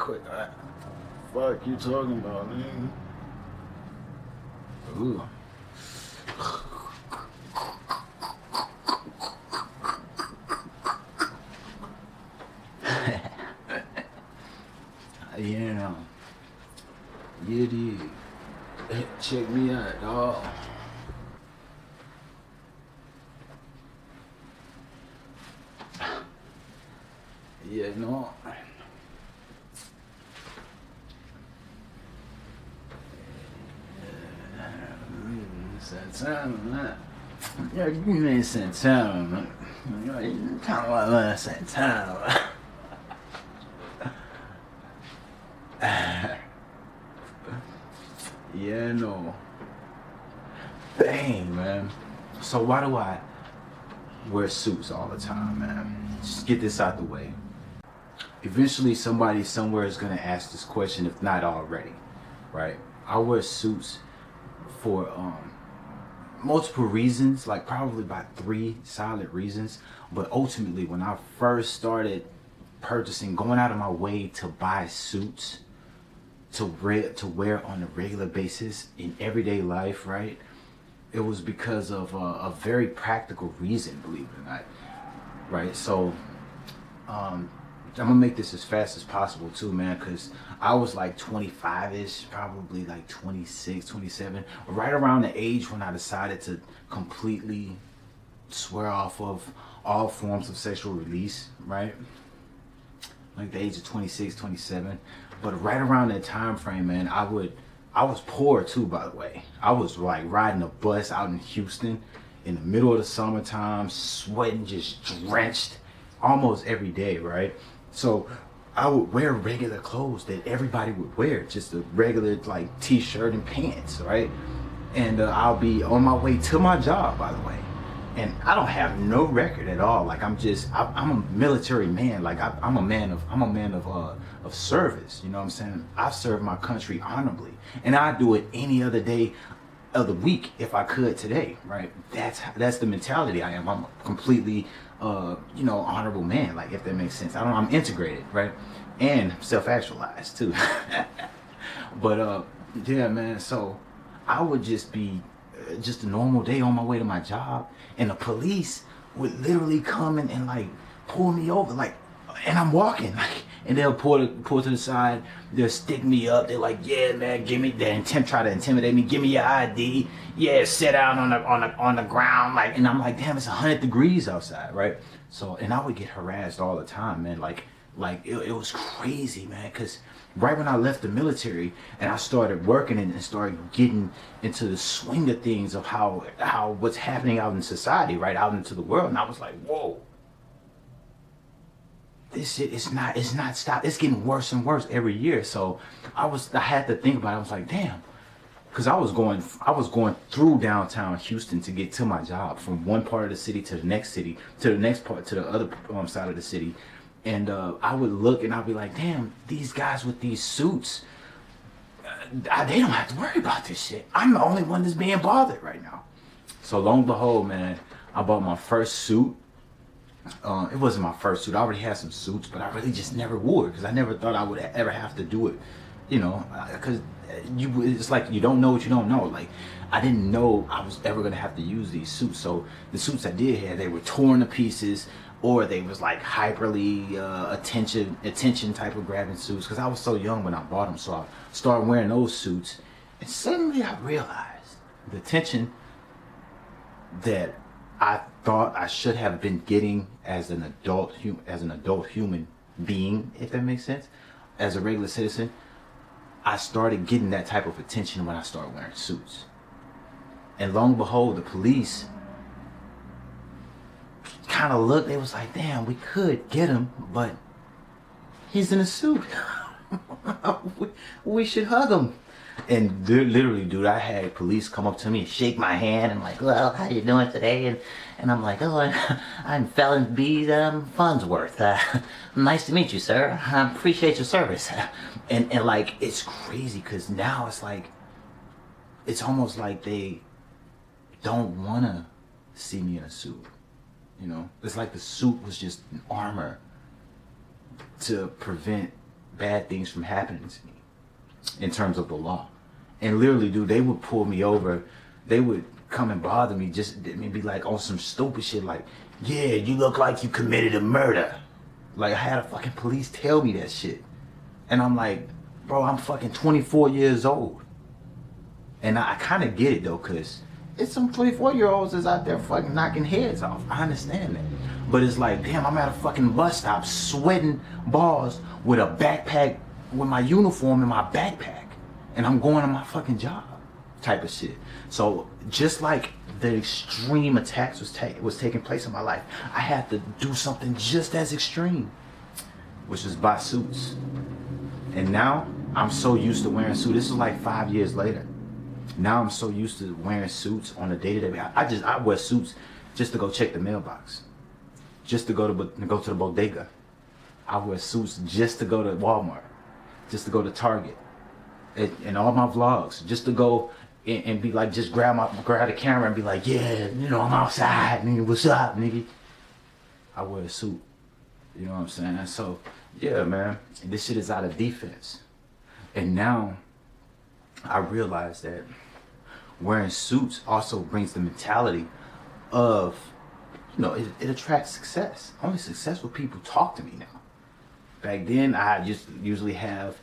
quick. Fuck you talking about, man? Ooh. Yeah. Yeah, dude. Check me out, dog. Yeah, no. Santana, man. Yeah, you mean Santana, man. You kind of like Santana. Yeah, no. Dang, man. So why do I wear suits all the time, man? Just get this out the way. Eventually somebody somewhere is gonna ask this question, if not already, right? I wear suits for multiple reasons, like probably about 3 solid reasons. But ultimately, when I first started going out of my way to buy suits to wear on a regular basis in everyday life, right? It was because of a very practical reason, believe it or not, right? So I'm gonna make this as fast as possible too, man, because I was like 25-ish, probably like 26, 27, right around the age when I decided to completely swear off of all forms of sexual release, right? Like the age of 26, 27. But right around that time frame, man, I was poor too, by the way. I was like riding a bus out in Houston in the middle of the summertime, sweating, just drenched almost every day, right? So I would wear regular clothes that everybody would wear, just a regular like t-shirt and pants, right? And I'll be on my way to my job, by the way. And I don't have no record at all. Like I'm a military man. Like I'm a man of service. You know what I'm saying? I've served my country honorably, and I'd do it any other day of the week if I could today, right? That's the mentality I am. I'm a completely, honorable man. Like if that makes sense. I'm integrated, right, and self-actualized too. But yeah, man. So I would just be just a normal day on my way to my job, and the police would literally come and like pull me over, like, and I'm walking, like, and they'll pull to the side, they'll stick me up, they're like, yeah, man, try to intimidate me, give me your ID, yeah, sit down on the ground, like, and I'm like, damn, it's 100 degrees outside, right? So, and I would get harassed all the time, man, like it was crazy, man, because right when I left the military and I started working and started getting into the swing of things of how what's happening out in society, right, out into the world, and I was like, whoa, this shit is not stop. It's getting worse and worse every year. So I had to think about it. I was like, damn, because I was going through downtown Houston to get to my job, from one part of the city to the next city, to the next part, to the other side of the city. And I would look and I'd be like, damn, these guys with these suits, they don't have to worry about this shit. I'm the only one that's being bothered right now. So lo and behold, man, I bought my first suit. It wasn't my first suit. I already had some suits, but I really just never wore it because I never thought I would ever have to do it, because it's like you don't know what you don't know. Like I didn't know I was ever gonna have to use these suits. So the suits I did have, they were torn to pieces, or they was like hyperly attention type of grabbing suits, because I was so young when I bought them. So I started wearing those suits, and suddenly I realized the attention that I thought I should have been getting as an adult human being, if that makes sense, as a regular citizen. I started getting that type of attention when I started wearing suits. And lo and behold, the police kind of looked, they was like, damn, we could get him, but he's in a suit. we should hug him. And literally, dude, I had police come up to me and shake my hand and like, well, how you doing today? And I'm like, oh, I'm Felon B. Farnsworth. Nice to meet you, sir. I appreciate your service. And like, it's crazy because now it's like, it's almost like they don't want to see me in a suit. It's like the suit was just an armor to prevent bad things from happening to me in terms of the law. And literally, dude, they would pull me over. They would come and bother me, just be like on some stupid shit like, yeah, you look like you committed a murder. Like, I had a fucking police tell me that shit. And I'm like, bro, I'm fucking 24 years old. And I kind of get it though, cause it's some 24-year-olds that's out there fucking knocking heads off. I understand that. But it's like, damn, I'm at a fucking bus stop sweating balls with a backpack, with my uniform in my backpack. And I'm going to my fucking job type of shit. So just like the extreme attacks was taking place in my life, I had to do something just as extreme, which is buy suits. And now I'm so used to wearing suits. This is like 5 years later. Now I'm so used to wearing suits on a day-to-day basis. I wear suits just to go check the mailbox, just to go to the bodega. I wear suits just to go to Walmart, just to go to Target, and all my vlogs, just to go and be like, just grab the camera and be like, yeah, you know, I'm outside, nigga, what's up, nigga? I wear a suit, you know what I'm saying? So, yeah, man, this shit is out of defense. And now I realize that wearing suits also brings the mentality of, you know, it attracts success. Only successful people talk to me now. Back then, I just usually have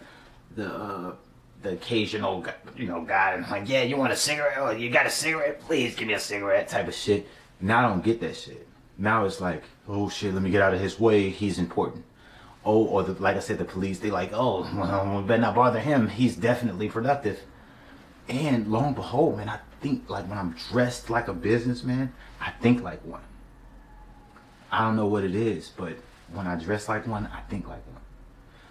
the occasional, you know, guy and like, yeah, you want a cigarette? Oh, you got a cigarette? Please give me a cigarette type of shit. Now I don't get that shit. Now it's like, oh shit, let me get out of his way. He's important. Oh, or like I said, the police, they like, oh, well, we better not bother him. He's definitely productive. And lo and behold, man, I think like when I'm dressed like a businessman, I think like one. I don't know what it is, but when I dress like one, I think like one.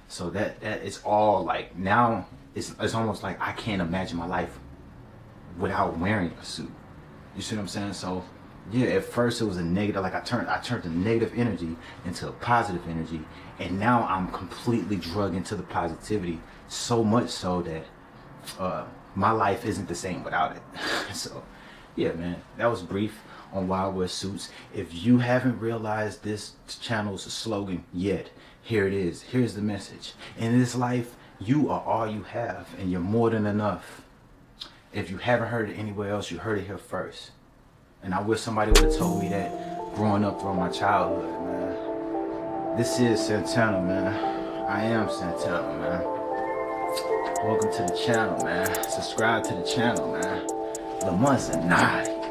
So that is all like, now it's almost like I can't imagine my life without wearing a suit. You see what I'm saying? So yeah, at first it was a negative, like I turned the negative energy into a positive energy, and now I'm completely drugged into the positivity, so much so that my life isn't the same without it. So yeah, man, that was brief on why I wear suits. If you haven't realized this channel's slogan yet, here it is. Here's the message. In this life, you are all you have, and you're more than enough. If you haven't heard it anywhere else, you heard it here first. And I wish somebody would have told me that growing up through my childhood, man. This is Santana, man. I am Santana, man. Welcome to the channel, man. Subscribe to the channel, man. Lamont Zanardi.